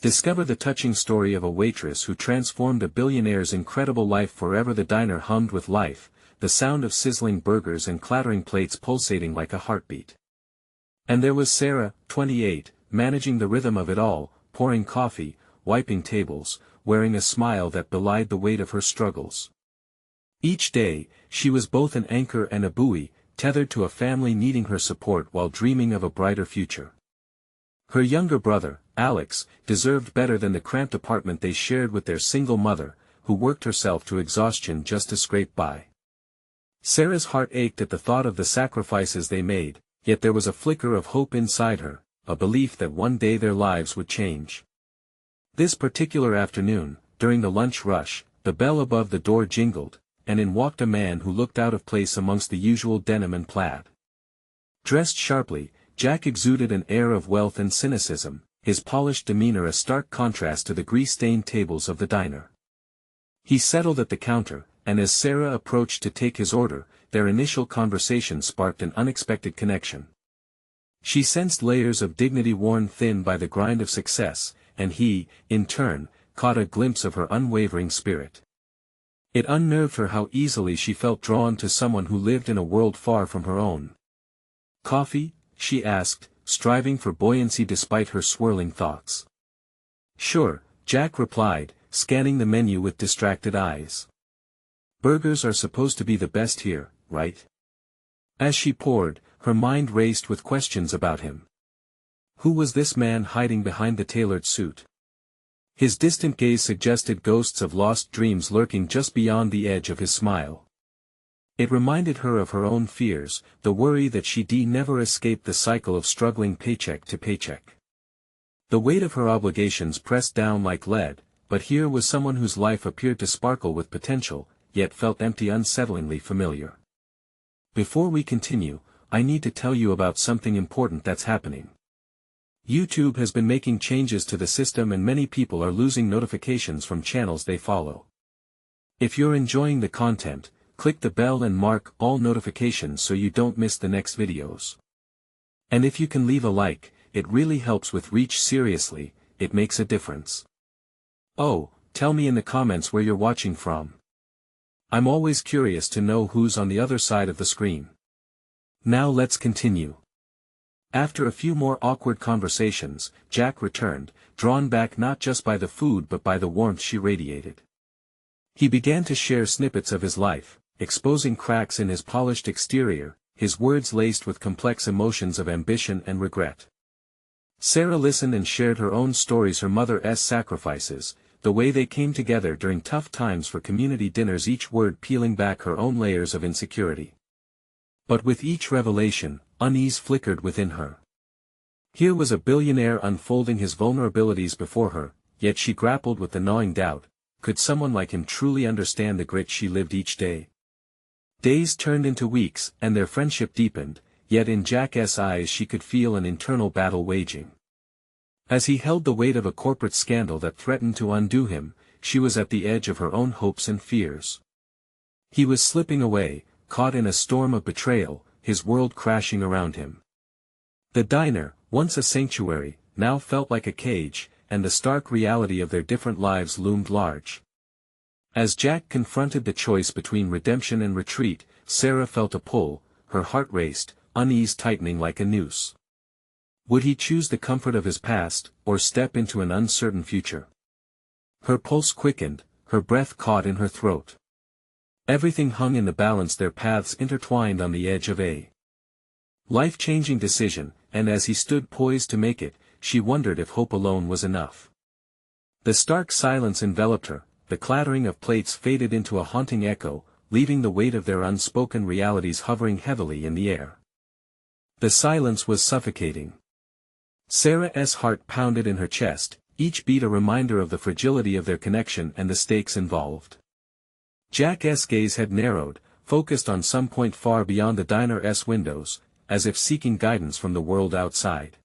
Discover the touching story of a waitress who transformed a billionaire's incredible life forever. The diner hummed with life, the sound of sizzling burgers and clattering plates pulsating like a heartbeat. And there was Sarah, 28, managing the rhythm of it all, pouring coffee, wiping tables, wearing a smile that belied the weight of her struggles. Each day, she was both an anchor and a buoy, tethered to a family needing her support while dreaming of a brighter future. Her younger brother, Alex, deserved better than the cramped apartment they shared with their single mother, who worked herself to exhaustion just to scrape by. Sarah's heart ached at the thought of the sacrifices they made, yet there was a flicker of hope inside her, a belief that one day their lives would change. This particular afternoon, during the lunch rush, the bell above the door jingled, and in walked a man who looked out of place amongst the usual denim and plaid. Dressed sharply, Jack exuded an air of wealth and cynicism, his polished demeanor a stark contrast to the grease-stained tables of the diner. He settled at the counter, and as Sarah approached to take his order, their initial conversation sparked an unexpected connection. She sensed layers of dignity worn thin by the grind of success, and he, in turn, caught a glimpse of her unwavering spirit. It unnerved her how easily she felt drawn to someone who lived in a world far from her own. "Coffee?" she asked, striving for buoyancy despite her swirling thoughts. "Sure," Jack replied, scanning the menu with distracted eyes. "Burgers are supposed to be the best here, right?" As she poured, her mind raced with questions about him. Who was this man hiding behind the tailored suit? His distant gaze suggested ghosts of lost dreams lurking just beyond the edge of his smile. It reminded her of her own fears, the worry that she'd never escape the cycle of struggling paycheck to paycheck. The weight of her obligations pressed down like lead, but here was someone whose life appeared to sparkle with potential, yet felt empty, unsettlingly familiar. Before we continue, I need to tell you about something important that's happening. YouTube has been making changes to the system and many people are losing notifications from channels they follow. If you're enjoying the content, click the bell and mark all notifications so you don't miss the next videos. And if you can leave a like, it really helps with reach. Seriously, it makes a difference. Oh, tell me in the comments where you're watching from. I'm always curious to know who's on the other side of the screen. Now let's continue. After a few more awkward conversations, Jack returned, drawn back not just by the food but by the warmth she radiated. He began to share snippets of his life, exposing cracks in his polished exterior, his words laced with complex emotions of ambition and regret. Sarah listened and shared her own stories, her mother's sacrifices, the way they came together during tough times for community dinners, each word peeling back her own layers of insecurity. But with each revelation, unease flickered within her. Here was a billionaire unfolding his vulnerabilities before her, yet she grappled with the gnawing doubt, could someone like him truly understand the grit she lived each day? Days turned into weeks, and their friendship deepened, yet in Jack's eyes she could feel an internal battle waging. As he held the weight of a corporate scandal that threatened to undo him, she was at the edge of her own hopes and fears. He was slipping away, caught in a storm of betrayal, his world crashing around him. The diner, once a sanctuary, now felt like a cage, and the stark reality of their different lives loomed large. As Jack confronted the choice between redemption and retreat, Sarah felt a pull, her heart raced, unease tightening like a noose. Would he choose the comfort of his past, or step into an uncertain future? Her pulse quickened, her breath caught in her throat. Everything hung in the balance, their paths intertwined on the edge of a life-changing decision, and as he stood poised to make it, she wondered if hope alone was enough. The stark silence enveloped her, the clattering of plates faded into a haunting echo, leaving the weight of their unspoken realities hovering heavily in the air. The silence was suffocating. Sarah's heart pounded in her chest, each beat a reminder of the fragility of their connection and the stakes involved. Jack's gaze had narrowed, focused on some point far beyond the diner's windows, as if seeking guidance from the world outside.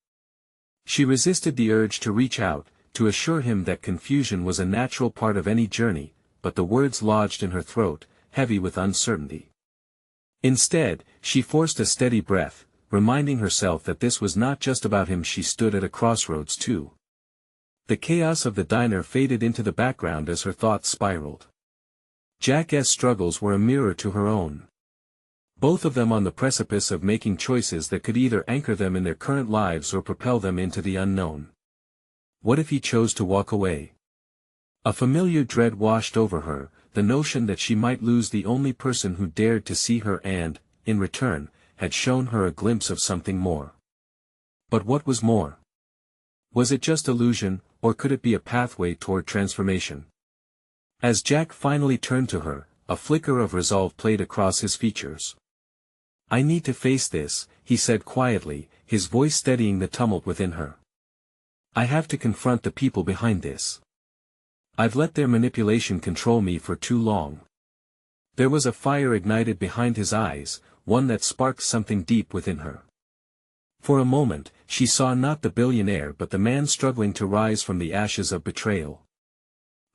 She resisted the urge to reach out, to assure him that confusion was a natural part of any journey, but the words lodged in her throat, heavy with uncertainty. Instead, she forced a steady breath, reminding herself that this was not just about him. She stood at a crossroads too. The chaos of the diner faded into the background as her thoughts spiraled. Jack's struggles were a mirror to her own. Both of them on the precipice of making choices that could either anchor them in their current lives or propel them into the unknown. What if he chose to walk away? A familiar dread washed over her, the notion that she might lose the only person who dared to see her and, in return, had shown her a glimpse of something more. But what was more? Was it just illusion, or could it be a pathway toward transformation? As Jack finally turned to her, a flicker of resolve played across his features. "I need to face this," he said quietly, his voice steadying the tumult within her. "I have to confront the people behind this. I've let their manipulation control me for too long." There was a fire ignited behind his eyes, one that sparked something deep within her. For a moment, she saw not the billionaire but the man struggling to rise from the ashes of betrayal.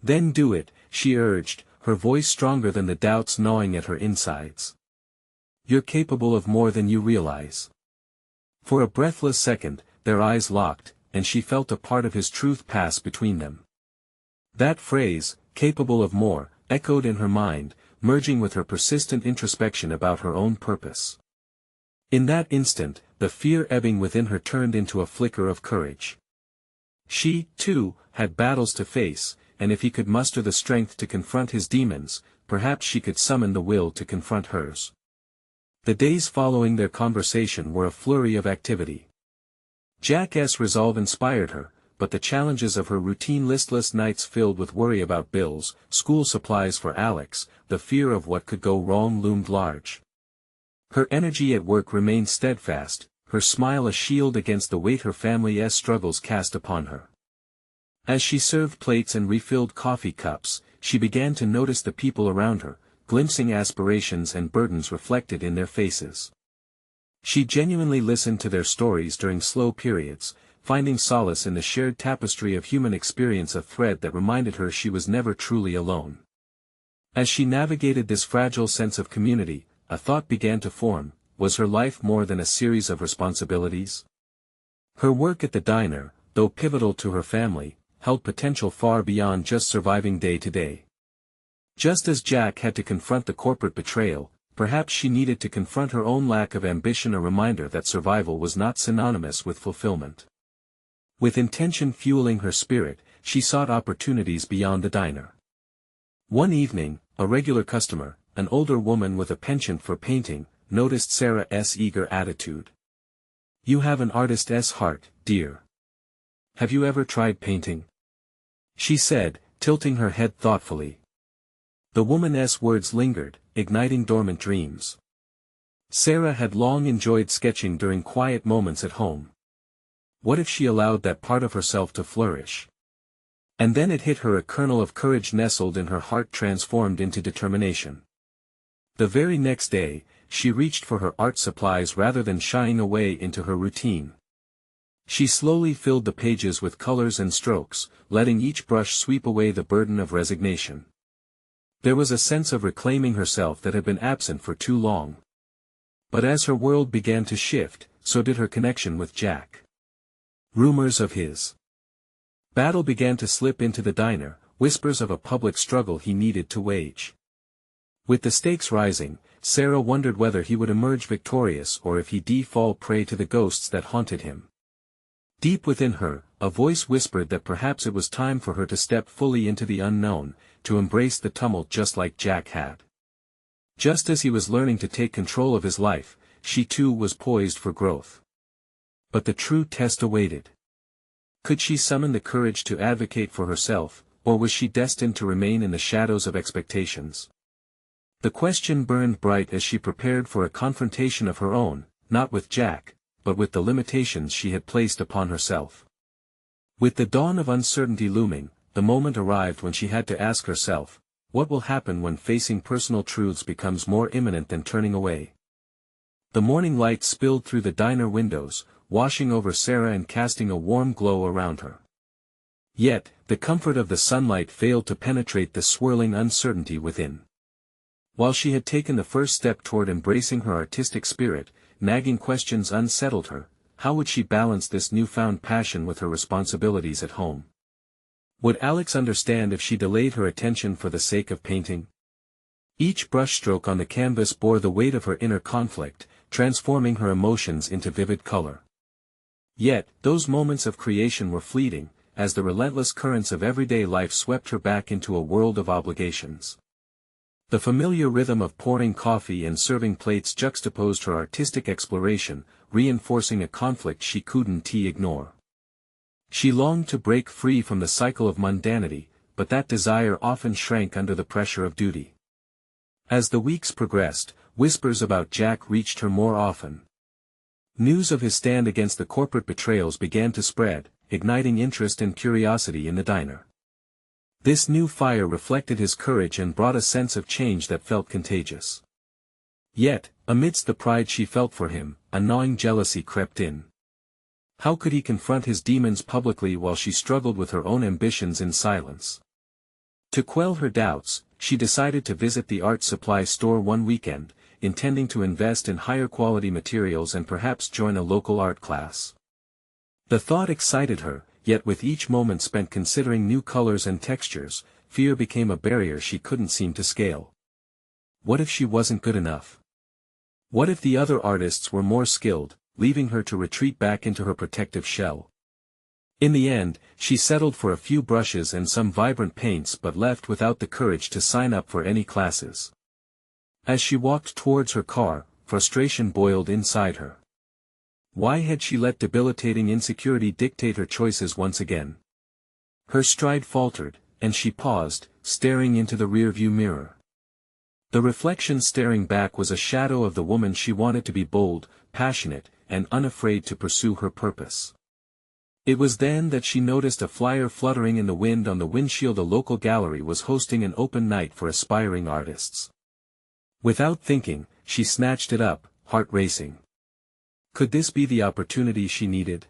"Then do it," she urged, her voice stronger than the doubts gnawing at her insides. "You're capable of more than you realize." For a breathless second, their eyes locked, and she felt a part of his truth pass between them. That phrase, "capable of more," echoed in her mind, merging with her persistent introspection about her own purpose. In that instant, the fear ebbing within her turned into a flicker of courage. She, too, had battles to face, and if he could muster the strength to confront his demons, perhaps she could summon the will to confront hers. The days following their conversation were a flurry of activity. Jack's resolve inspired her, but the challenges of her routine listless nights filled with worry about bills, school supplies for Alex, the fear of what could go wrong loomed large. Her energy at work remained steadfast, her smile a shield against the weight her family's struggles cast upon her. As she served plates and refilled coffee cups, she began to notice the people around her, glimpsing aspirations and burdens reflected in their faces. She genuinely listened to their stories during slow periods, finding solace in the shared tapestry of human experience, a thread that reminded her she was never truly alone. As she navigated this fragile sense of community, a thought began to form: was her life more than a series of responsibilities? Her work at the diner, though pivotal to her family, held potential far beyond just surviving day to day. Just as Jack had to confront the corporate betrayal, perhaps she needed to confront her own lack of ambition, a reminder that survival was not synonymous with fulfillment. With intention fueling her spirit, she sought opportunities beyond the diner. One evening, a regular customer, an older woman with a penchant for painting, noticed Sarah's eager attitude. "You have an artist's heart, dear. Have you ever tried painting?" she said, tilting her head thoughtfully. The woman's words lingered, igniting dormant dreams. Sarah had long enjoyed sketching during quiet moments at home. What if she allowed that part of herself to flourish? And then it hit her, a kernel of courage nestled in her heart, transformed into determination. The very next day, she reached for her art supplies rather than shying away into her routine. She slowly filled the pages with colors and strokes, letting each brush sweep away the burden of resignation. There was a sense of reclaiming herself that had been absent for too long. But as her world began to shift, so did her connection with Jack. Rumors of his battle began to slip into the diner, whispers of a public struggle he needed to wage. With the stakes rising, Sarah wondered whether he would emerge victorious or if he'd fall prey to the ghosts that haunted him. Deep within her, a voice whispered that perhaps it was time for her to step fully into the unknown, to embrace the tumult just like Jack had. Just as he was learning to take control of his life, she too was poised for growth. But the true test awaited. Could she summon the courage to advocate for herself, or was she destined to remain in the shadows of expectations? The question burned bright as she prepared for a confrontation of her own, not with Jack, but with the limitations she had placed upon herself. With the dawn of uncertainty looming, the moment arrived when she had to ask herself, what will happen when facing personal truths becomes more imminent than turning away? The morning light spilled through the diner windows, washing over Sarah and casting a warm glow around her. Yet, the comfort of the sunlight failed to penetrate the swirling uncertainty within. While she had taken the first step toward embracing her artistic spirit, nagging questions unsettled her. How would she balance this newfound passion with her responsibilities at home? Would Alex understand if she delayed her attention for the sake of painting? Each brushstroke on the canvas bore the weight of her inner conflict, transforming her emotions into vivid color. Yet, those moments of creation were fleeting, as the relentless currents of everyday life swept her back into a world of obligations. The familiar rhythm of pouring coffee and serving plates juxtaposed her artistic exploration, reinforcing a conflict she couldn't ignore. She longed to break free from the cycle of mundanity, but that desire often shrank under the pressure of duty. As the weeks progressed, whispers about Jack reached her more often. News of his stand against the corporate betrayals began to spread, igniting interest and curiosity in the diner. This new fire reflected his courage and brought a sense of change that felt contagious. Yet, amidst the pride she felt for him, a gnawing jealousy crept in. How could he confront his demons publicly while she struggled with her own ambitions in silence? To quell her doubts, she decided to visit the art supply store one weekend, intending to invest in higher quality materials and perhaps join a local art class. The thought excited her, yet with each moment spent considering new colors and textures, fear became a barrier she couldn't seem to scale. What if she wasn't good enough? What if the other artists were more skilled, leaving her to retreat back into her protective shell? In the end, she settled for a few brushes and some vibrant paints but left without the courage to sign up for any classes. As she walked towards her car, frustration boiled inside her. Why had she let debilitating insecurity dictate her choices once again? Her stride faltered, and she paused, staring into the rearview mirror. The reflection staring back was a shadow of the woman she wanted to be: bold, passionate, and unafraid to pursue her purpose. It was then that she noticed a flyer fluttering in the wind on the windshield. A local gallery was hosting an open night for aspiring artists. Without thinking, she snatched it up, heart racing. Could this be the opportunity she needed?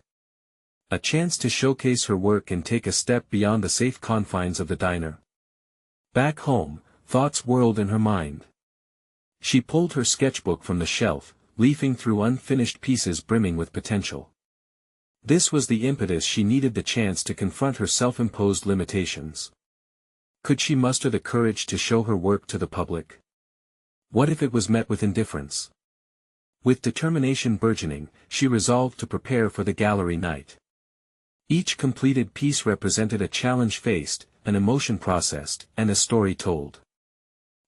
A chance to showcase her work and take a step beyond the safe confines of the diner. Back home, thoughts whirled in her mind. She pulled her sketchbook from the shelf, leafing through unfinished pieces brimming with potential. This was the impetus she needed: the chance to confront her self-imposed limitations. Could she muster the courage to show her work to the public? What if it was met with indifference? With determination burgeoning, she resolved to prepare for the gallery night. Each completed piece represented a challenge faced, an emotion processed, and a story told.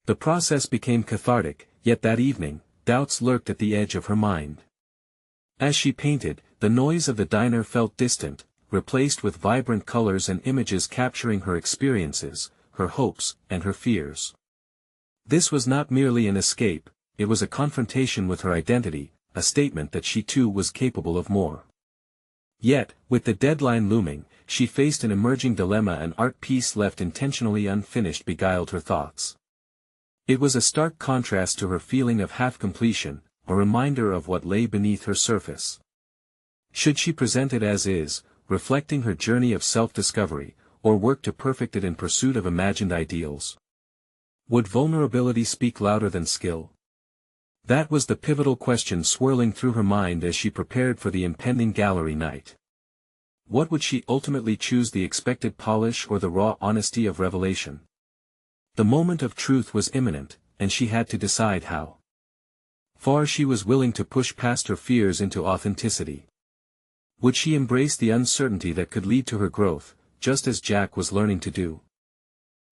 The process became cathartic, yet that evening, doubts lurked at the edge of her mind. As she painted, the noise of the diner felt distant, replaced with vibrant colors and images capturing her experiences, her hopes, and her fears. This was not merely an escape, it was a confrontation with her identity, a statement that she too was capable of more. Yet, with the deadline looming, she faced an emerging dilemma: an art piece left intentionally unfinished beguiled her thoughts. It was a stark contrast to her feeling of half-completion, a reminder of what lay beneath her surface. Should she present it as is, reflecting her journey of self-discovery, or work to perfect it in pursuit of imagined ideals? Would vulnerability speak louder than skill? That was the pivotal question swirling through her mind as she prepared for the impending gallery night. What would she ultimately choose: the expected polish or the raw honesty of revelation? The moment of truth was imminent, and she had to decide how far she was willing to push past her fears into authenticity. Would she embrace the uncertainty that could lead to her growth, just as Jack was learning to do?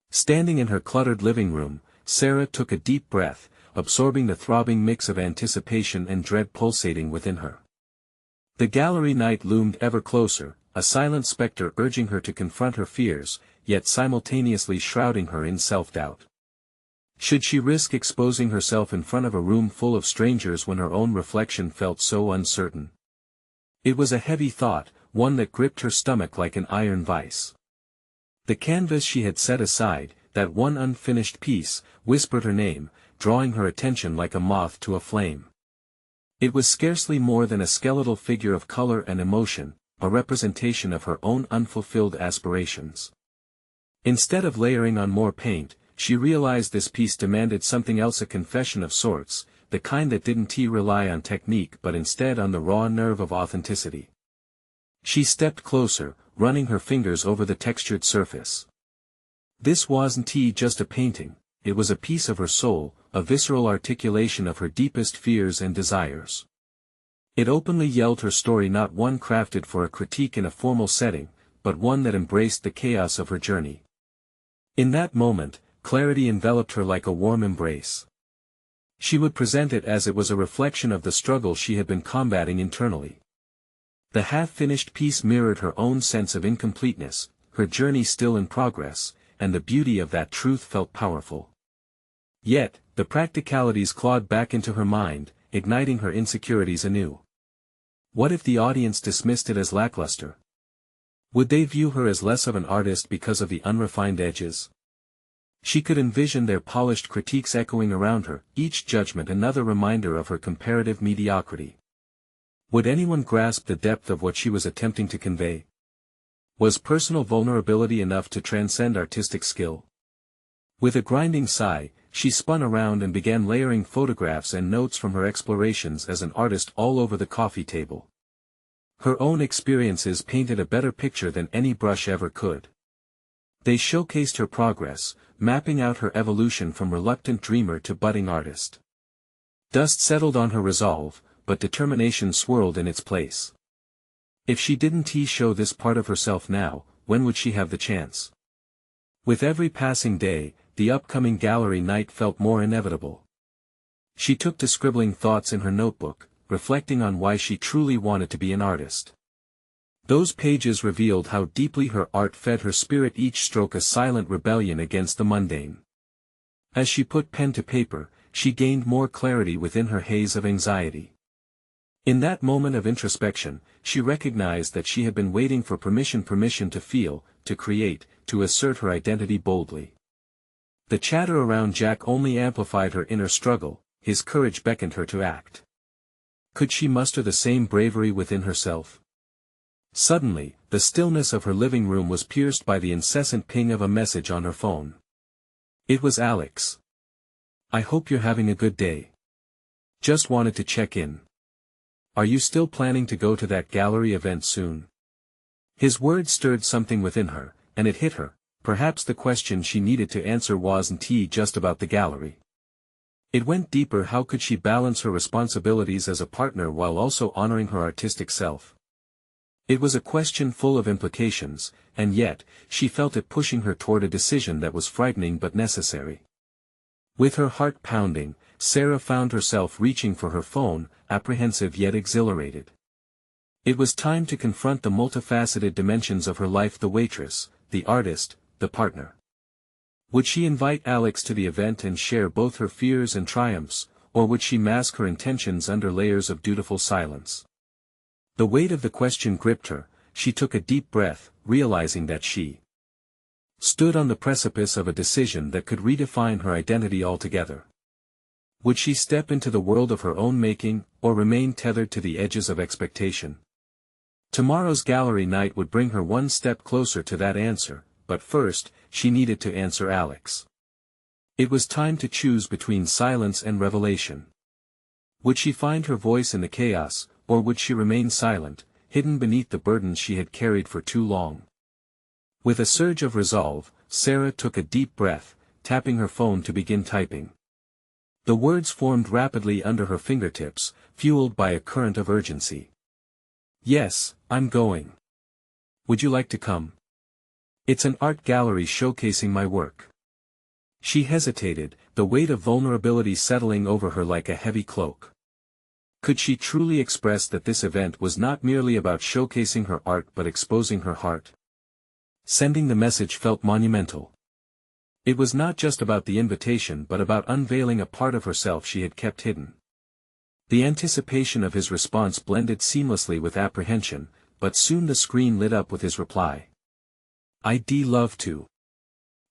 Standing in her cluttered living room, Sarah took a deep breath, absorbing the throbbing mix of anticipation and dread pulsating within her. The gallery night loomed ever closer, a silent specter urging her to confront her fears, yet simultaneously shrouding her in self-doubt. Should she risk exposing herself in front of a room full of strangers when her own reflection felt so uncertain? It was a heavy thought, one that gripped her stomach like an iron vice. The canvas she had set aside, that one unfinished piece, whispered her name, drawing her attention like a moth to a flame. It was scarcely more than a skeletal figure of color and emotion, a representation of her own unfulfilled aspirations. Instead of layering on more paint, she realized this piece demanded something else: a confession of sorts, the kind that didn't rely on technique but instead on the raw nerve of authenticity. She stepped closer, running her fingers over the textured surface. This wasn't just a painting, it was a piece of her soul, a visceral articulation of her deepest fears and desires. It openly yelled her story, not one crafted for a critique in a formal setting, but one that embraced the chaos of her journey. In that moment, clarity enveloped her like a warm embrace. She would present it as it was a reflection of the struggle she had been combating internally. The half-finished piece mirrored her own sense of incompleteness, her journey still in progress, and the beauty of that truth felt powerful. Yet, the practicalities clawed back into her mind, igniting her insecurities anew. What if the audience dismissed it as lackluster? Would they view her as less of an artist because of the unrefined edges? She could envision their polished critiques echoing around her, each judgment another reminder of her comparative mediocrity. Would anyone grasp the depth of what she was attempting to convey? Was personal vulnerability enough to transcend artistic skill? With a grinding sigh, she spun around and began layering photographs and notes from her explorations as an artist all over the coffee table. Her own experiences painted a better picture than any brush ever could. They showcased her progress, mapping out her evolution from reluctant dreamer to budding artist. Dust settled on her resolve, but determination swirled in its place. If she didn't show this part of herself now, when would she have the chance? With every passing day, the upcoming gallery night felt more inevitable. She took to scribbling thoughts in her notebook, reflecting on why she truly wanted to be an artist. Those pages revealed how deeply her art fed her spirit, each stroke a silent rebellion against the mundane. As she put pen to paper, she gained more clarity within her haze of anxiety. In that moment of introspection, she recognized that she had been waiting for permission to feel, to create, to assert her identity boldly. The chatter around Jack only amplified her inner struggle, his courage beckoned her to act. Could she muster the same bravery within herself? Suddenly, the stillness of her living room was pierced by the incessant ping of a message on her phone. It was Alex. "I hope you're having a good day. Just wanted to check in. Are you still planning to go to that gallery event soon?" His words stirred something within her, and it hit her. Perhaps the question she needed to answer wasn't just about the gallery. It went deeper. How could she balance her responsibilities as a partner while also honoring her artistic self? It was a question full of implications, and yet, she felt it pushing her toward a decision that was frightening but necessary. With her heart pounding, Sarah found herself reaching for her phone, apprehensive yet exhilarated. It was time to confront the multifaceted dimensions of her life: the waitress, the artist, the partner. Would she invite Alex to the event and share both her fears and triumphs, or would she mask her intentions under layers of dutiful silence? The weight of the question gripped her. She took a deep breath, realizing that she stood on the precipice of a decision that could redefine her identity altogether. Would she step into the world of her own making, or remain tethered to the edges of expectation? Tomorrow's gallery night would bring her one step closer to that answer, but first, she needed to answer Alex. It was time to choose between silence and revelation. Would she find her voice in the chaos, or would she remain silent, hidden beneath the burdens she had carried for too long? With a surge of resolve, Sarah took a deep breath, tapping her phone to begin typing. The words formed rapidly under her fingertips, fueled by a current of urgency. "Yes, I'm going. Would you like to come? It's an art gallery showcasing my work." She hesitated, the weight of vulnerability settling over her like a heavy cloak. Could she truly express that this event was not merely about showcasing her art but exposing her heart? Sending the message felt monumental. It was not just about the invitation but about unveiling a part of herself she had kept hidden. The anticipation of his response blended seamlessly with apprehension, but soon the screen lit up with his reply. "I'd love to.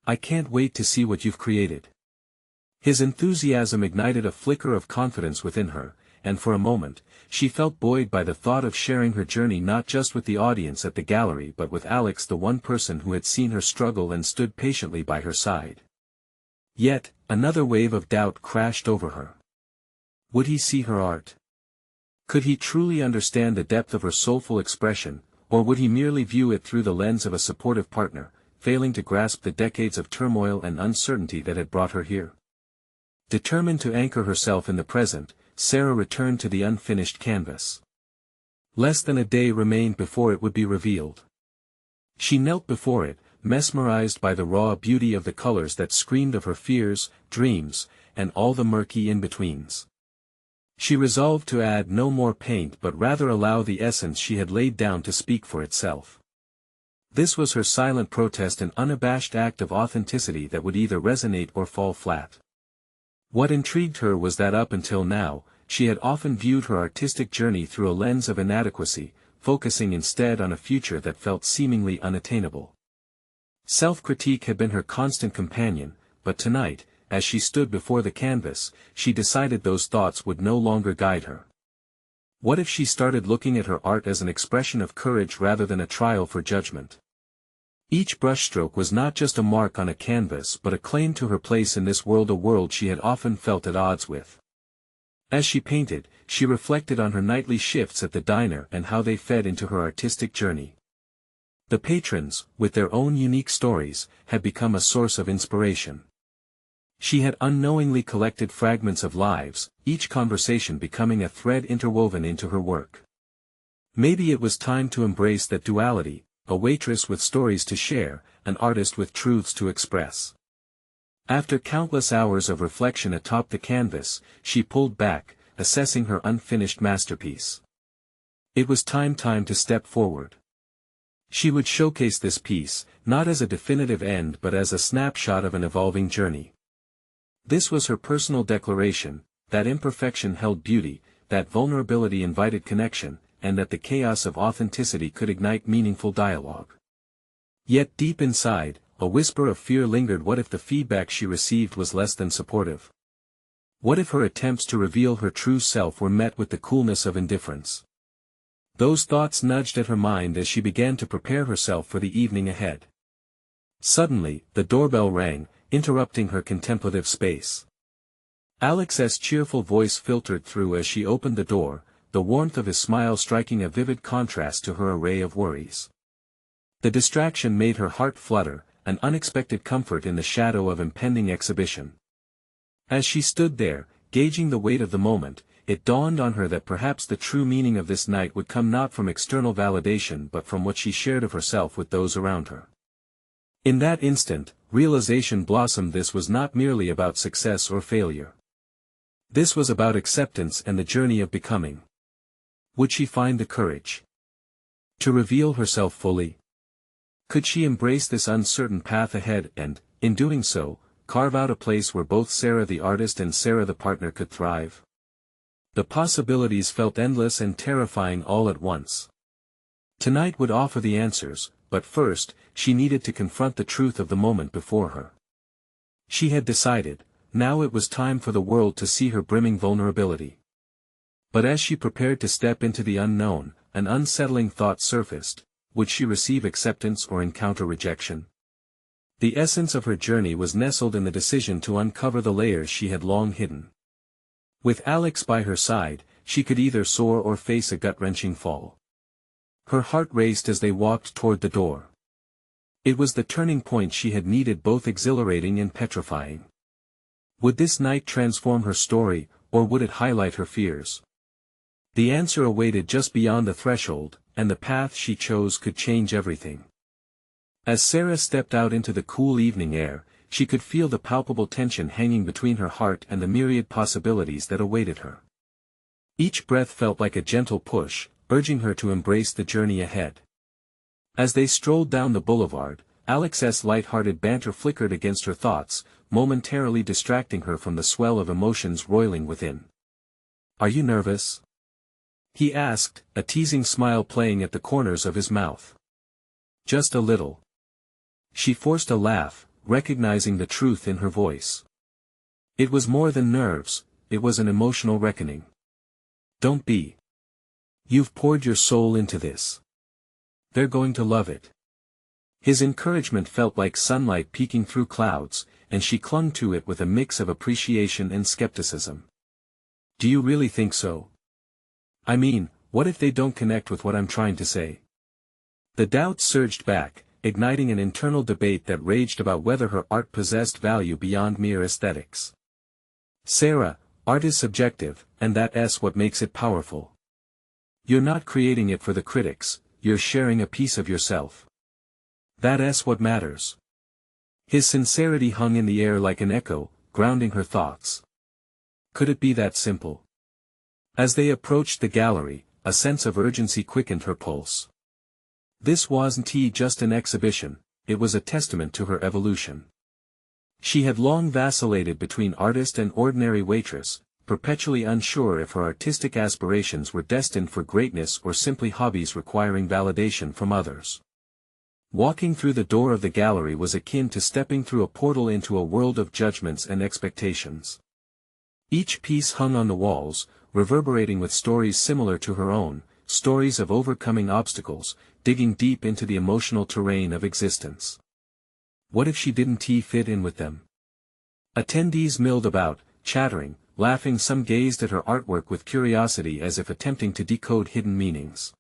I can't wait to see what you've created." His enthusiasm ignited a flicker of confidence within her, and for a moment, she felt buoyed by the thought of sharing her journey not just with the audience at the gallery but with Alex, the one person who had seen her struggle and stood patiently by her side. Yet, another wave of doubt crashed over her. Would he see her art? Could he truly understand the depth of her soulful expression, Or would he merely view it through the lens of a supportive partner, failing to grasp the decades of turmoil and uncertainty that had brought her here? Determined to anchor herself in the present, Sarah returned to the unfinished canvas. Less than a day remained before it would be revealed. She knelt before it, mesmerized by the raw beauty of the colors that screamed of her fears, dreams, and all the murky in-betweens. She resolved to add no more paint but rather allow the essence she had laid down to speak for itself. This was her silent protest, an unabashed act of authenticity that would either resonate or fall flat. What intrigued her was that up until now, she had often viewed her artistic journey through a lens of inadequacy, focusing instead on a future that felt seemingly unattainable. Self-critique had been her constant companion, but tonight, as she stood before the canvas, she decided those thoughts would no longer guide her. What if she started looking at her art as an expression of courage rather than a trial for judgment? Each brushstroke was not just a mark on a canvas but a claim to her place in this world, a world she had often felt at odds with. As she painted, she reflected on her nightly shifts at the diner and how they fed into her artistic journey. The patrons, with their own unique stories, had become a source of inspiration. She had unknowingly collected fragments of lives, each conversation becoming a thread interwoven into her work. Maybe it was time to embrace that duality, a waitress with stories to share, an artist with truths to express. After countless hours of reflection atop the canvas, she pulled back, assessing her unfinished masterpiece. It was time to step forward. She would showcase this piece, not as a definitive end but as a snapshot of an evolving journey. This was her personal declaration, that imperfection held beauty, that vulnerability invited connection, and that the chaos of authenticity could ignite meaningful dialogue. Yet deep inside, a whisper of fear lingered. What if the feedback she received was less than supportive? What if her attempts to reveal her true self were met with the coolness of indifference? Those thoughts nudged at her mind as she began to prepare herself for the evening ahead. Suddenly, the doorbell rang, interrupting her contemplative space. Alex's cheerful voice filtered through as she opened the door, the warmth of his smile striking a vivid contrast to her array of worries. The distraction made her heart flutter, an unexpected comfort in the shadow of impending exhibition. As she stood there, gauging the weight of the moment, it dawned on her that perhaps the true meaning of this night would come not from external validation but from what she shared of herself with those around her. In that instant, realization blossomed. This was not merely about success or failure. This was about acceptance and the journey of becoming. Would she find the courage to reveal herself fully? Could she embrace this uncertain path ahead and, in doing so, carve out a place where both Sarah the artist and Sarah the partner could thrive? The possibilities felt endless and terrifying all at once. Tonight would offer the answers, but first, she needed to confront the truth of the moment before her. She had decided, now it was time for the world to see her brimming vulnerability. But as she prepared to step into the unknown, an unsettling thought surfaced: would she receive acceptance or encounter rejection? The essence of her journey was nestled in the decision to uncover the layers she had long hidden. With Alex by her side, she could either soar or face a gut-wrenching fall. Her heart raced as they walked toward the door. It was the turning point she had needed, both exhilarating and petrifying. Would this night transform her story, or would it highlight her fears? The answer awaited just beyond the threshold, and the path she chose could change everything. As Sarah stepped out into the cool evening air, she could feel the palpable tension hanging between her heart and the myriad possibilities that awaited her. Each breath felt like a gentle push, urging her to embrace the journey ahead. As they strolled down the boulevard, Alex's light-hearted banter flickered against her thoughts, momentarily distracting her from the swell of emotions roiling within. "Are you nervous?" he asked, a teasing smile playing at the corners of his mouth. "Just a little." She forced a laugh, recognizing the truth in her voice. It was more than nerves, it was an emotional reckoning. "Don't be. You've poured your soul into this. They're going to love it." His encouragement felt like sunlight peeking through clouds, and she clung to it with a mix of appreciation and skepticism. "Do you really think so? I mean, what if they don't connect with what I'm trying to say?" The doubts surged back, igniting an internal debate that raged about whether her art possessed value beyond mere aesthetics. Sarah, art is subjective, and that's what makes it powerful. You're not creating it for the critics, you're sharing a piece of yourself. That's what matters. His sincerity hung in the air like an echo, grounding her thoughts. Could it be that simple? As they approached the gallery, a sense of urgency quickened her pulse. This wasn't just an exhibition, it was a testament to her evolution. She had long vacillated between artist and ordinary waitress, perpetually unsure if her artistic aspirations were destined for greatness or simply hobbies requiring validation from others. Walking through the door of the gallery was akin to stepping through a portal into a world of judgments and expectations. Each piece hung on the walls, reverberating with stories similar to her own, stories of overcoming obstacles, digging deep into the emotional terrain of existence. What if she didn't fit in with them? Attendees milled about, chattering, laughing. Some gazed at her artwork with curiosity as if attempting to decode hidden meanings.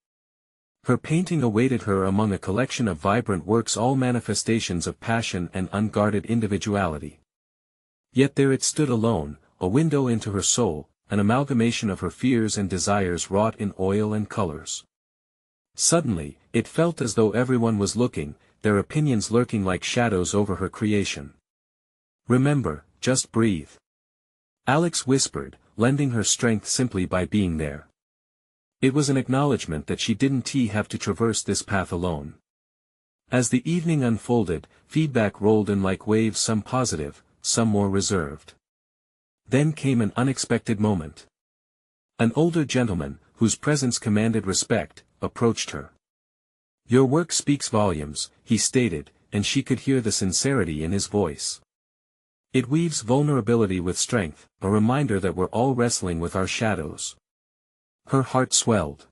Her painting awaited her among a collection of vibrant works, all manifestations of passion and unguarded individuality. Yet there it stood alone, a window into her soul, an amalgamation of her fears and desires wrought in oil and colors. Suddenly, it felt as though everyone was looking, their opinions lurking like shadows over her creation. "Remember, just breathe," Alex whispered, lending her strength simply by being there. It was an acknowledgement that she didn't have to traverse this path alone. As the evening unfolded, feedback rolled in like waves, some positive, some more reserved. Then came an unexpected moment. An older gentleman, whose presence commanded respect, approached her. "Your work speaks volumes," he stated, and she could hear the sincerity in his voice. "It weaves vulnerability with strength, a reminder that we're all wrestling with our shadows." Her heart swelled.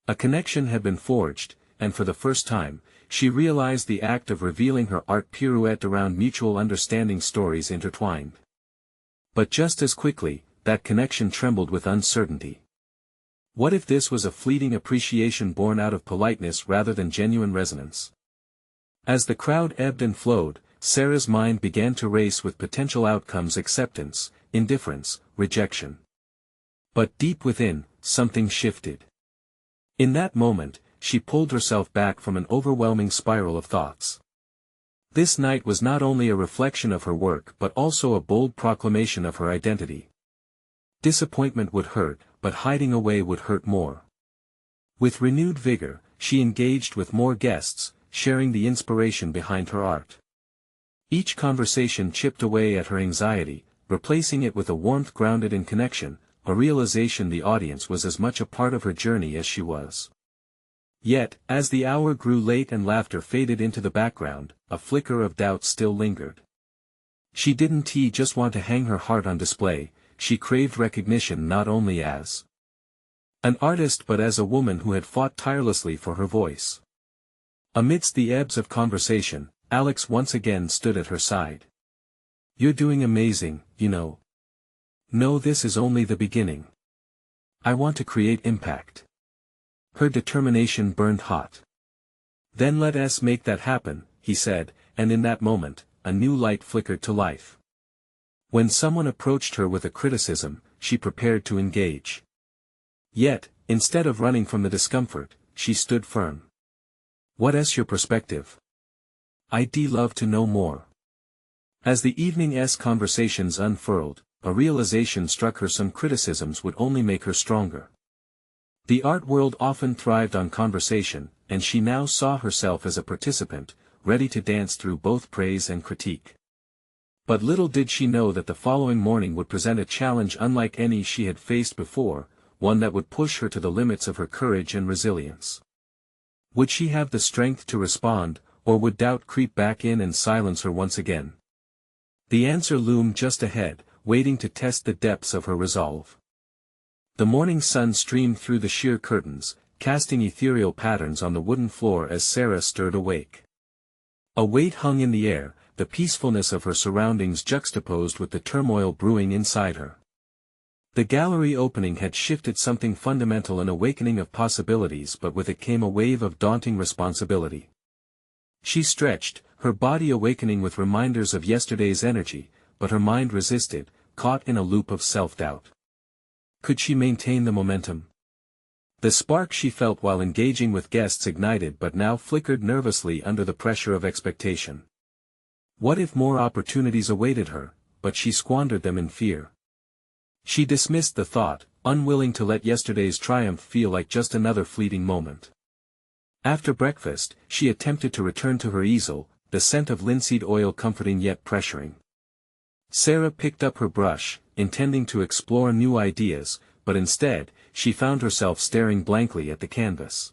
A connection had been forged, and for the first time, she realized the act of revealing her art pirouetted around mutual understanding, stories intertwined. But just as quickly, that connection trembled with uncertainty. What if this was a fleeting appreciation born out of politeness rather than genuine resonance? As the crowd ebbed and flowed, Sarah's mind began to race with potential outcomes: acceptance, indifference, rejection. But deep within, something shifted. In that moment, she pulled herself back from an overwhelming spiral of thoughts. This night was not only a reflection of her work but also a bold proclamation of her identity. Disappointment would hurt, but hiding away would hurt more. With renewed vigor, she engaged with more guests, sharing the inspiration behind her art. Each conversation chipped away at her anxiety, replacing it with a warmth grounded in connection, a realization the audience was as much a part of her journey as she was. Yet, as the hour grew late and laughter faded into the background, a flicker of doubt still lingered. She didn't just want to hang her heart on display, she craved recognition not only as an artist but as a woman who had fought tirelessly for her voice. Amidst the ebbs of conversation, Alex once again stood at her side. "You're doing amazing, you know. No, this is only the beginning. I want to create impact." Her determination burned hot. "Then let us make that happen," he said, and in that moment, a new light flickered to life. When someone approached her with a criticism, she prepared to engage. Yet, instead of running from the discomfort, she stood firm. "What's your perspective? I'd love to know more." As the evening's conversations unfurled, a realization struck her: some criticisms would only make her stronger. The art world often thrived on conversation, and she now saw herself as a participant, ready to dance through both praise and critique. But little did she know that the following morning would present a challenge unlike any she had faced before, one that would push her to the limits of her courage and resilience. Would she have the strength to respond, or would doubt creep back in and silence her once again? The answer loomed just ahead, waiting to test the depths of her resolve. The morning sun streamed through the sheer curtains, casting ethereal patterns on the wooden floor as Sarah stirred awake. A weight hung in the air, the peacefulness of her surroundings juxtaposed with the turmoil brewing inside her. The gallery opening had shifted something fundamental, an awakening of possibilities, but with it came a wave of daunting responsibility. She stretched, her body awakening with reminders of yesterday's energy, but her mind resisted, caught in a loop of self-doubt. Could she maintain the momentum? The spark she felt while engaging with guests ignited but now flickered nervously under the pressure of expectation. What if more opportunities awaited her, but she squandered them in fear? She dismissed the thought, unwilling to let yesterday's triumph feel like just another fleeting moment. After breakfast, she attempted to return to her easel, the scent of linseed oil comforting yet pressuring. Sarah picked up her brush, intending to explore new ideas, but instead, she found herself staring blankly at the canvas.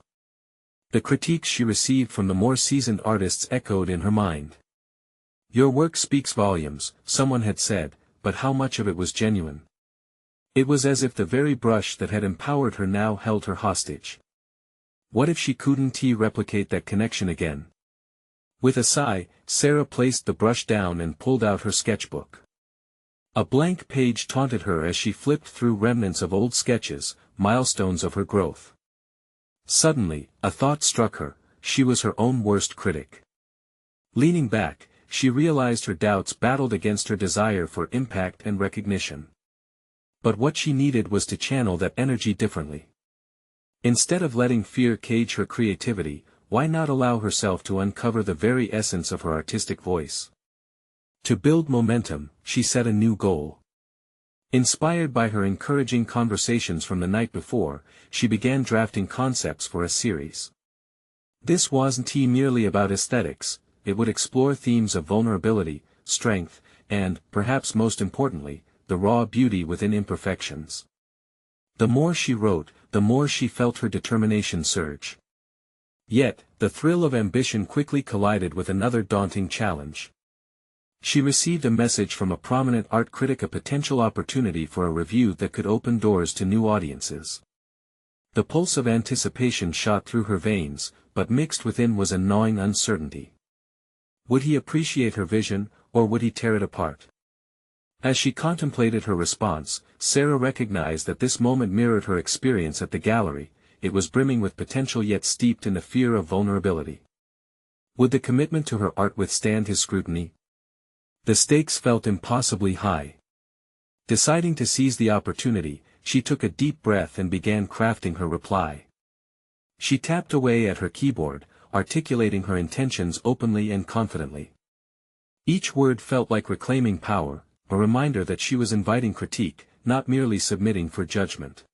The critiques she received from the more seasoned artists echoed in her mind. "Your work speaks volumes," someone had said, but how much of it was genuine? It was as if the very brush that had empowered her now held her hostage. What if she couldn't replicate that connection again? With a sigh, Sarah placed the brush down and pulled out her sketchbook. A blank page taunted her as she flipped through remnants of old sketches, milestones of her growth. Suddenly, a thought struck her: she was her own worst critic. Leaning back, she realized her doubts battled against her desire for impact and recognition. But what she needed was to channel that energy differently. Instead of letting fear cage her creativity, why not allow herself to uncover the very essence of her artistic voice? To build momentum, she set a new goal. Inspired by her encouraging conversations from the night before, she began drafting concepts for a series. This wasn't merely about aesthetics, it would explore themes of vulnerability, strength, and, perhaps most importantly, the raw beauty within imperfections. The more she wrote, the more she felt her determination surge. Yet, the thrill of ambition quickly collided with another daunting challenge. She received a message from a prominent art critic, a potential opportunity for a review that could open doors to new audiences. The pulse of anticipation shot through her veins, but mixed within was a gnawing uncertainty. Would he appreciate her vision, or would he tear it apart? As she contemplated her response, Sarah recognized that this moment mirrored her experience at the gallery. It was brimming with potential yet steeped in the fear of vulnerability. Would the commitment to her art withstand his scrutiny? The stakes felt impossibly high. Deciding to seize the opportunity, she took a deep breath and began crafting her reply. She tapped away at her keyboard, articulating her intentions openly and confidently. Each word felt like reclaiming power, a reminder that she was inviting critique, not merely submitting for judgment.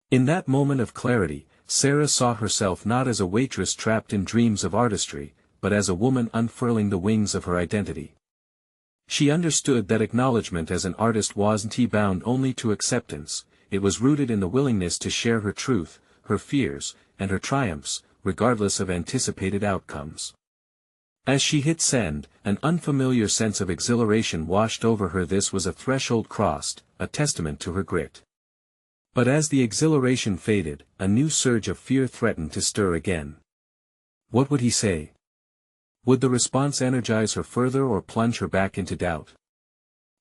In that moment of clarity, Sarah saw herself not as a waitress trapped in dreams of artistry, but as a woman unfurling the wings of her identity. She understood that acknowledgement as an artist wasn't bound only to acceptance, it was rooted in the willingness to share her truth, her fears, and her triumphs, regardless of anticipated outcomes. As she hit send, an unfamiliar sense of exhilaration washed over her. This was a threshold crossed, a testament to her grit. But as the exhilaration faded, a new surge of fear threatened to stir again. What would he say? Would the response energize her further or plunge her back into doubt?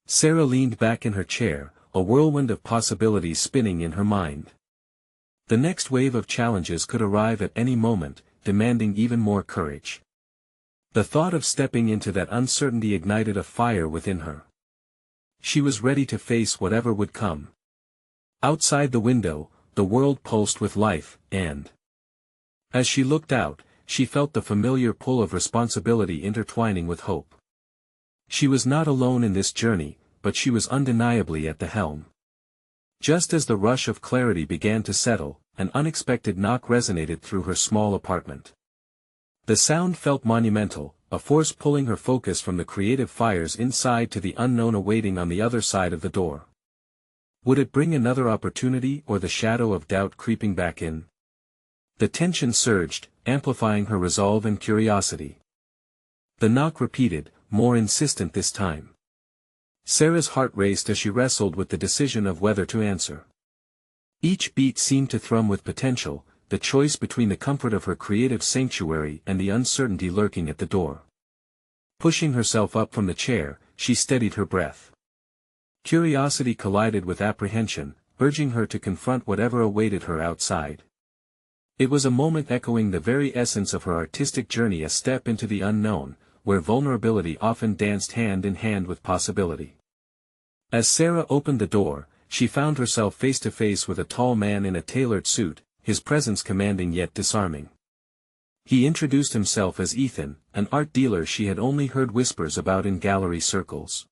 Sarah leaned back in her chair, a whirlwind of possibilities spinning in her mind. The next wave of challenges could arrive at any moment, demanding even more courage. The thought of stepping into that uncertainty ignited a fire within her. She was ready to face whatever would come. Outside the window, the world pulsed with life, and as she looked out, she felt the familiar pull of responsibility intertwining with hope. She was not alone in this journey, but she was undeniably at the helm. Just as the rush of clarity began to settle, an unexpected knock resonated through her small apartment. The sound felt monumental, a force pulling her focus from the creative fires inside to the unknown awaiting on the other side of the door. Would it bring another opportunity or the shadow of doubt creeping back in? The tension surged, amplifying her resolve and curiosity. The knock repeated, more insistent this time. Sarah's heart raced as she wrestled with the decision of whether to answer. Each beat seemed to thrum with potential, the choice between the comfort of her creative sanctuary and the uncertainty lurking at the door. Pushing herself up from the chair, she steadied her breath. Curiosity collided with apprehension, urging her to confront whatever awaited her outside. It was a moment echoing the very essence of her artistic journey, a step into the unknown, where vulnerability often danced hand in hand with possibility. As Sarah opened the door, she found herself face to face with a tall man in a tailored suit, his presence commanding yet disarming. He introduced himself as Ethan, an art dealer she had only heard whispers about in gallery circles.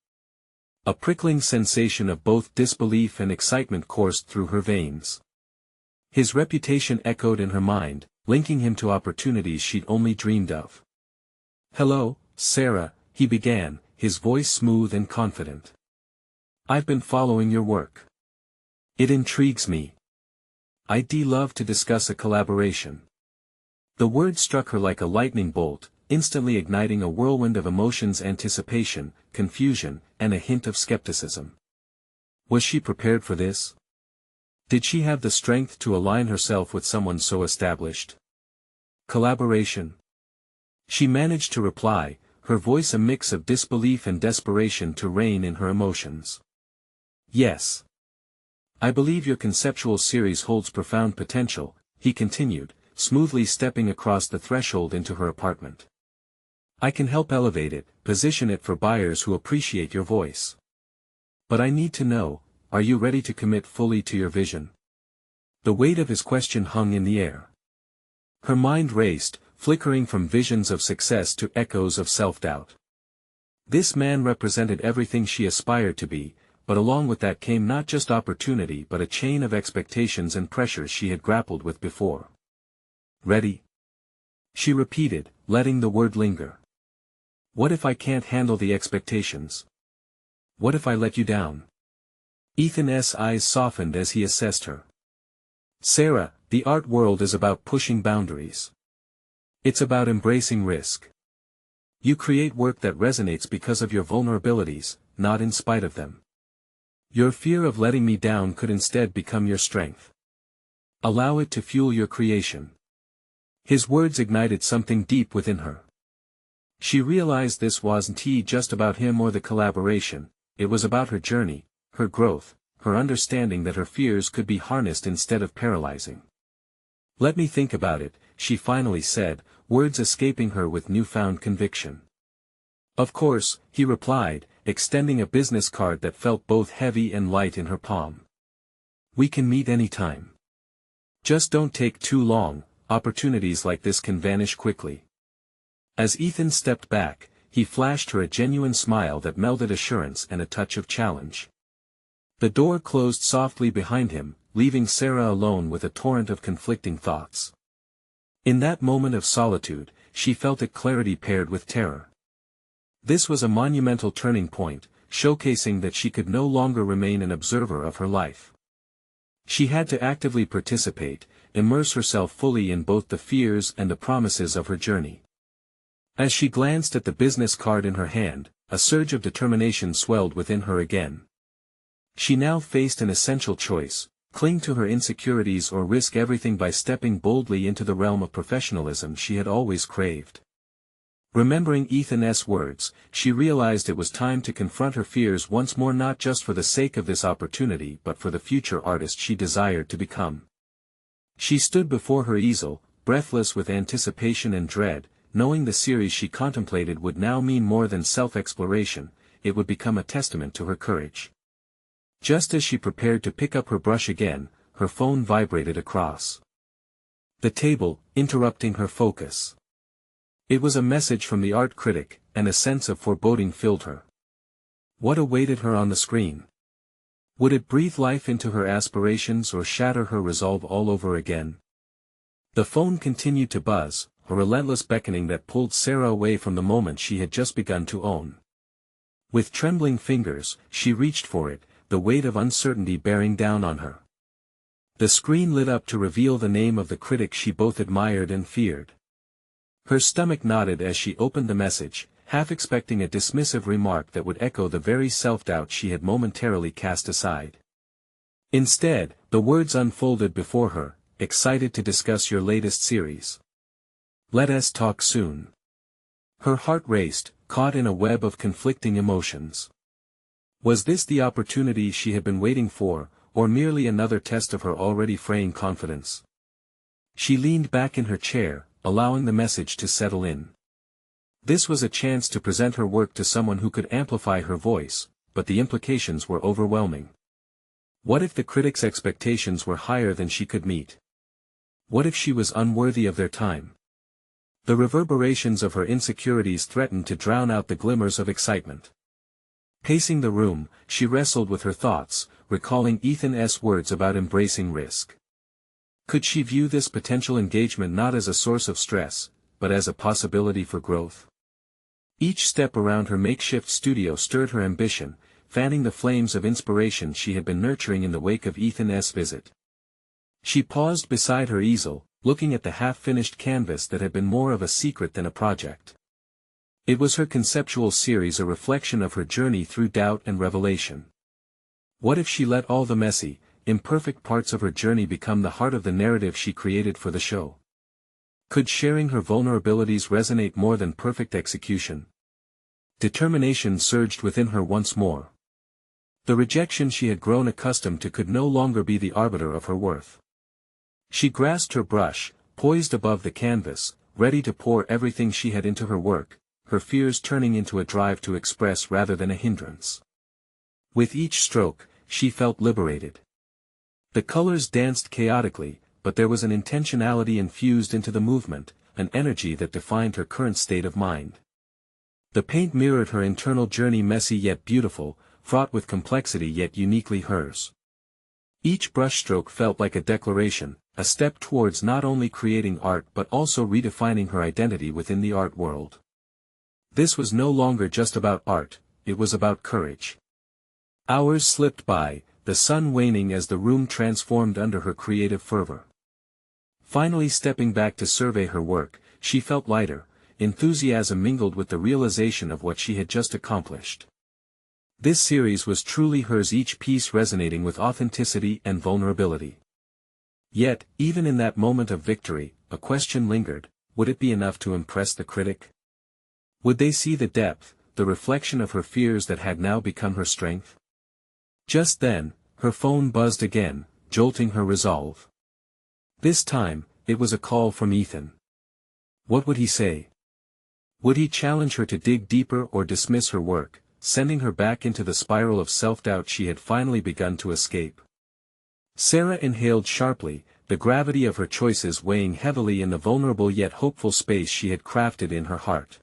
A prickling sensation of both disbelief and excitement coursed through her veins. His reputation echoed in her mind, linking him to opportunities she'd only dreamed of. "Hello, Sarah," he began, his voice smooth and confident. "I've been following your work. It intrigues me. I'd love to discuss a collaboration." The word struck her like a lightning bolt, instantly igniting a whirlwind of emotions: anticipation, confusion, and a hint of skepticism. Was she prepared for this? Did she have the strength to align herself with someone so established? Collaboration? She managed to reply, her voice a mix of disbelief and desperation to rein in her emotions. "Yes. I believe your conceptual series holds profound potential," he continued, smoothly stepping across the threshold into her apartment. "I can help elevate it, position it for buyers who appreciate your voice. But I need to know, are you ready to commit fully to your vision?" The weight of his question hung in the air. Her mind raced, flickering from visions of success to echoes of self-doubt. This man represented everything she aspired to be, but along with that came not just opportunity but a chain of expectations and pressures she had grappled with before. "Ready?" she repeated, letting the word linger. "What if I can't handle the expectations? What if I let you down?" Ethan's eyes softened as he assessed her. "Sarah, the art world is about pushing boundaries. It's about embracing risk. You create work that resonates because of your vulnerabilities, not in spite of them. Your fear of letting me down could instead become your strength. Allow it to fuel your creation." His words ignited something deep within her. She realized this wasn't just about him or the collaboration, it was about her journey, her growth, her understanding that her fears could be harnessed instead of paralyzing. "Let me think about it," she finally said, words escaping her with newfound conviction. "Of course," he replied, extending a business card that felt both heavy and light in her palm. "We can meet anytime. Just don't take too long, opportunities like this can vanish quickly." As Ethan stepped back, he flashed her a genuine smile that melded assurance and a touch of challenge. The door closed softly behind him, leaving Sarah alone with a torrent of conflicting thoughts. In that moment of solitude, she felt a clarity paired with terror. This was a monumental turning point, showcasing that she could no longer remain an observer of her life. She had to actively participate, immerse herself fully in both the fears and the promises of her journey. As she glanced at the business card in her hand, a surge of determination swelled within her again. She now faced an essential choice: cling to her insecurities or risk everything by stepping boldly into the realm of professionalism she had always craved. Remembering Ethan's words, she realized it was time to confront her fears once more, not just for the sake of this opportunity but for the future artist she desired to become. She stood before her easel, breathless with anticipation and dread, knowing the series she contemplated would now mean more than self-exploration, it would become a testament to her courage. Just as she prepared to pick up her brush again, her phone vibrated across the table, interrupting her focus. It was a message from the art critic, and a sense of foreboding filled her. What awaited her on the screen? Would it breathe life into her aspirations or shatter her resolve all over again? The phone continued to buzz, a relentless beckoning that pulled Sarah away from the moment she had just begun to own. With trembling fingers, she reached for it, the weight of uncertainty bearing down on her. The screen lit up to reveal the name of the critic she both admired and feared. Her stomach knotted as she opened the message, half expecting a dismissive remark that would echo the very self-doubt she had momentarily cast aside. Instead, the words unfolded before her: "Excited to discuss your latest series. Let us talk soon." Her heart raced, caught in a web of conflicting emotions. Was this the opportunity she had been waiting for, or merely another test of her already fraying confidence? She leaned back in her chair, allowing the message to settle in. This was a chance to present her work to someone who could amplify her voice, but the implications were overwhelming. What if the critics' expectations were higher than she could meet? What if she was unworthy of their time? The reverberations of her insecurities threatened to drown out the glimmers of excitement. Pacing the room, she wrestled with her thoughts, recalling Ethan's words about embracing risk. Could she view this potential engagement not as a source of stress, but as a possibility for growth? Each step around her makeshift studio stirred her ambition, fanning the flames of inspiration she had been nurturing in the wake of Ethan's visit. She paused beside her easel, looking at the half-finished canvas that had been more of a secret than a project. It was her conceptual series, a reflection of her journey through doubt and revelation. What if she let all the messy, imperfect parts of her journey become the heart of the narrative she created for the show? Could sharing her vulnerabilities resonate more than perfect execution? Determination surged within her once more. The rejection she had grown accustomed to could no longer be the arbiter of her worth. She grasped her brush, poised above the canvas, ready to pour everything she had into her work, her fears turning into a drive to express rather than a hindrance. With each stroke, she felt liberated. The colors danced chaotically, but there was an intentionality infused into the movement, an energy that defined her current state of mind. The paint mirrored her internal journey, messy yet beautiful, fraught with complexity yet uniquely hers. Each brushstroke felt like a declaration, a step towards not only creating art but also redefining her identity within the art world. This was no longer just about art, it was about courage. Hours slipped by, the sun waning as the room transformed under her creative fervor. Finally stepping back to survey her work, she felt lighter, enthusiasm mingled with the realization of what she had just accomplished. This series was truly hers, each piece resonating with authenticity and vulnerability. Yet, even in that moment of victory, a question lingered: would it be enough to impress the critic? Would they see the depth, the reflection of her fears that had now become her strength? Just then, her phone buzzed again, jolting her resolve. This time, it was a call from Ethan. What would he say? Would he challenge her to dig deeper or dismiss her work, sending her back into the spiral of self-doubt she had finally begun to escape? Sarah inhaled sharply, the gravity of her choices weighing heavily in the vulnerable yet hopeful space she had crafted in her heart.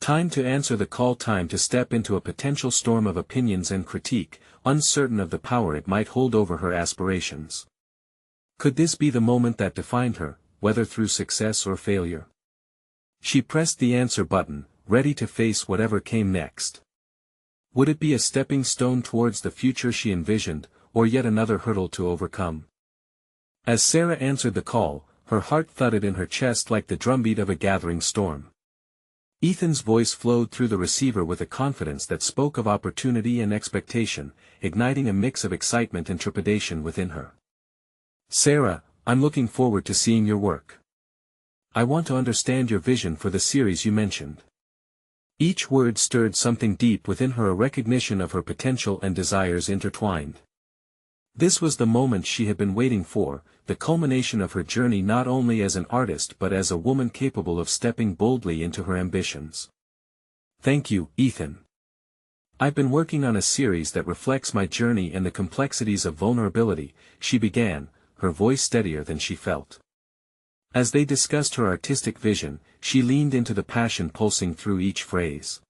Time to answer the call, time to step into a potential storm of opinions and critique, uncertain of the power it might hold over her aspirations. Could this be the moment that defined her, whether through success or failure? She pressed the answer button, ready to face whatever came next. Would it be a stepping stone towards the future she envisioned, or yet another hurdle to overcome? As Sarah answered the call, her heart thudded in her chest like the drumbeat of a gathering storm. Ethan's voice flowed through the receiver with a confidence that spoke of opportunity and expectation, igniting a mix of excitement and trepidation within her. "Sarah, I'm looking forward to seeing your work. I want to understand your vision for the series you mentioned." Each word stirred something deep within her, a recognition of her potential and desires intertwined. This was the moment she had been waiting for, the culmination of her journey not only as an artist but as a woman capable of stepping boldly into her ambitions. "Thank you, Ethan. I've been working on a series that reflects my journey and the complexities of vulnerability," she began, her voice steadier than she felt. As they discussed her artistic vision, she leaned into the passion pulsing through each phrase.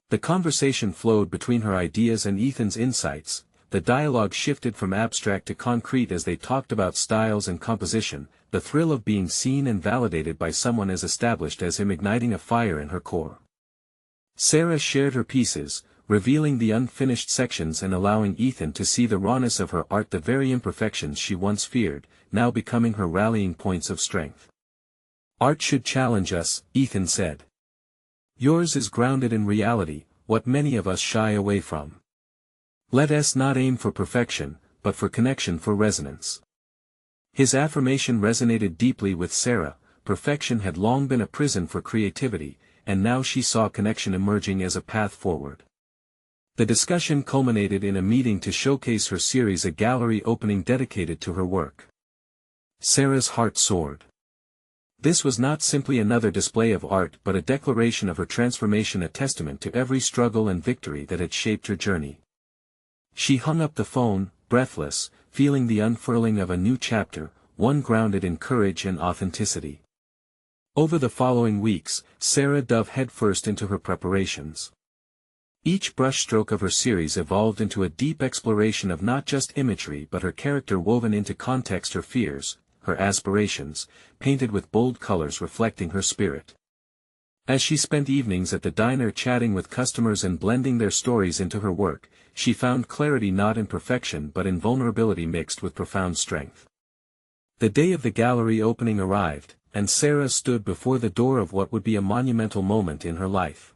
The conversation flowed between her ideas and Ethan's insights. The dialogue shifted from abstract to concrete as they talked about styles and composition, the thrill of being seen and validated by someone as established as him igniting a fire in her core. Sarah shared her pieces, revealing the unfinished sections and allowing Ethan to see the rawness of her art, the very imperfections she once feared, now becoming her rallying points of strength. "Art should challenge us," Ethan said. "Yours is grounded in reality, what many of us shy away from. Let us not aim for perfection, but for connection, for resonance." His affirmation resonated deeply with Sarah. Perfection had long been a prison for creativity, and now she saw connection emerging as a path forward. The discussion culminated in a meeting to showcase her series, a gallery opening dedicated to her work. Sarah's heart soared. This was not simply another display of art but a declaration of her transformation, a testament to every struggle and victory that had shaped her journey. She hung up the phone, breathless, feeling the unfurling of a new chapter, one grounded in courage and authenticity. Over the following weeks, Sarah dove headfirst into her preparations. Each brushstroke of her series evolved into a deep exploration of not just imagery but her character, woven into context, her fears, her aspirations, painted with bold colors reflecting her spirit. As she spent evenings at the diner chatting with customers and blending their stories into her work, she found clarity not in perfection but in vulnerability mixed with profound strength. The day of the gallery opening arrived, and Sarah stood before the door of what would be a monumental moment in her life.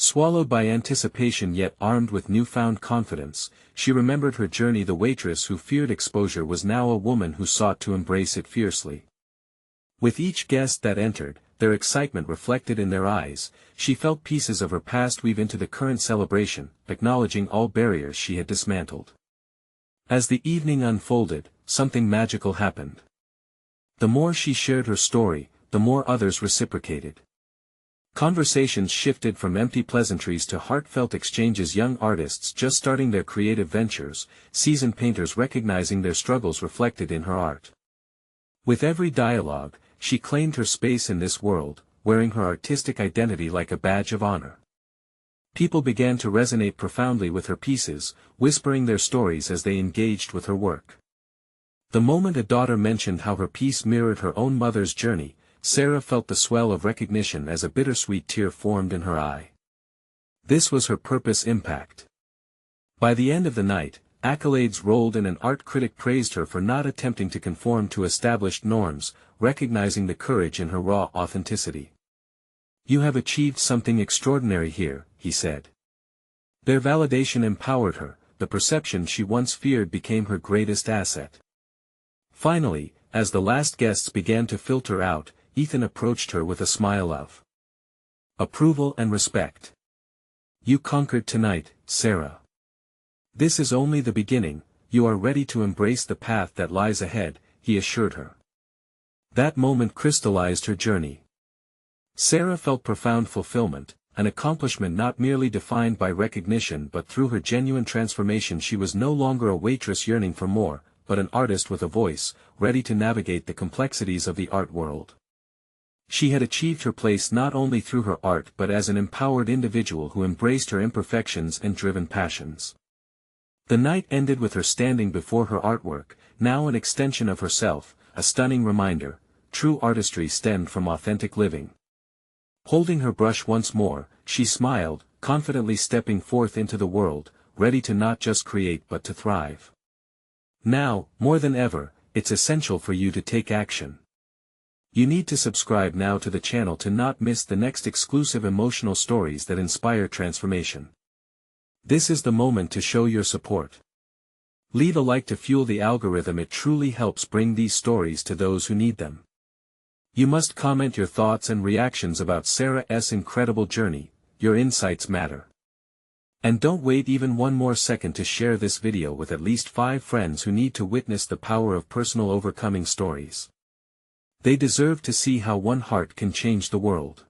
Swallowed by anticipation yet armed with newfound confidence, she remembered her journey. The waitress who feared exposure was now a woman who sought to embrace it fiercely. With each guest that entered, their excitement reflected in their eyes, she felt pieces of her past weave into the current celebration, acknowledging all barriers she had dismantled. As the evening unfolded, something magical happened. The more she shared her story, the more others reciprocated. Conversations shifted from empty pleasantries to heartfelt exchanges. Young artists just starting their creative ventures, seasoned painters recognizing their struggles reflected in her art. With every dialogue, she claimed her space in this world, wearing her artistic identity like a badge of honor. People began to resonate profoundly with her pieces, whispering their stories as they engaged with her work. The moment a daughter mentioned how her piece mirrored her own mother's journey, Sarah felt the swell of recognition as a bittersweet tear formed in her eye. This was her purpose impact. By the end of the night, accolades rolled in. An art critic praised her for not attempting to conform to established norms, recognizing the courage in her raw authenticity. "You have achieved something extraordinary here," he said. Their validation empowered her, the perception she once feared became her greatest asset. Finally, as the last guests began to filter out, Ethan approached her with a smile of approval and respect. "You conquered tonight, Sarah. This is only the beginning, you are ready to embrace the path that lies ahead," he assured her. That moment crystallized her journey. Sarah felt profound fulfillment, an accomplishment not merely defined by recognition but through her genuine transformation. She was no longer a waitress yearning for more, but an artist with a voice, ready to navigate the complexities of the art world. She had achieved her place not only through her art but as an empowered individual who embraced her imperfections and driven passions. The night ended with her standing before her artwork, now an extension of herself, a stunning reminder: true artistry stemmed from authentic living. Holding her brush once more, she smiled, confidently stepping forth into the world, ready to not just create but to thrive. Now, more than ever, it's essential for you to take action. You need to subscribe now to the channel to not miss the next exclusive emotional stories that inspire transformation. This is the moment to show your support. Leave a like to fuel the algorithm. It truly helps bring these stories to those who need them. You must comment your thoughts and reactions about Sarah's incredible journey. Your insights matter. And don't wait even one more second to share this video with at least 5 friends who need to witness the power of personal overcoming stories. They deserve to see how one heart can change the world.